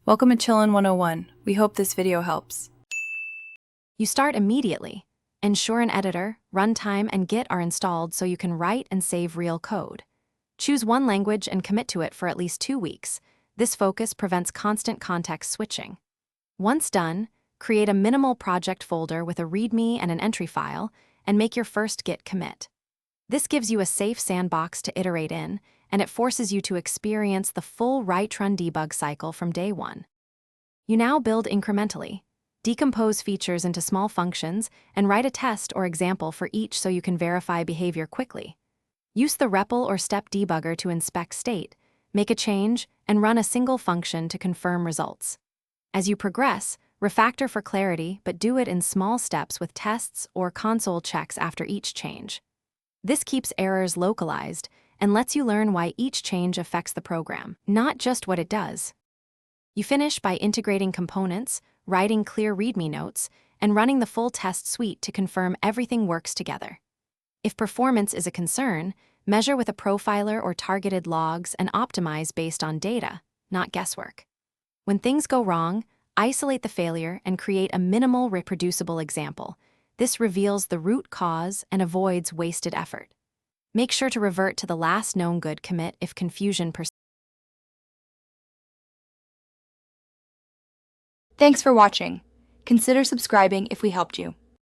Welcome to Chillin' 101. We hope this video helps. You start immediately. Ensure an editor, runtime, and Git are installed so you can write and save real code. Choose one language and commit to it for at least 2 weeks. This focus prevents constant context switching. Once done, create a minimal project folder with a README and an entry file, and make your first Git commit. This gives you a safe sandbox to iterate in, and it forces you to experience the full write-run debug cycle from day one. You now build incrementally. Decompose features into small functions and write a test or example for each so you can verify behavior quickly. Use the REPL or step debugger to inspect state, make a change, and run a single function to confirm results. As you progress, refactor for clarity, but do it in small steps with tests or console checks after each change. This keeps errors localized and lets you learn why each change affects the program, not just what it does. You finish by integrating components, writing clear README notes, and running the full test suite to confirm everything works together. If performance is a concern, measure with a profiler or targeted logs and optimize based on data, not guesswork. When things go wrong, isolate the failure and create a minimal reproducible example. This reveals the root cause and avoids wasted effort. Make sure to revert to the last known good commit if confusion persists. Thanks for watching. Consider subscribing if we helped you.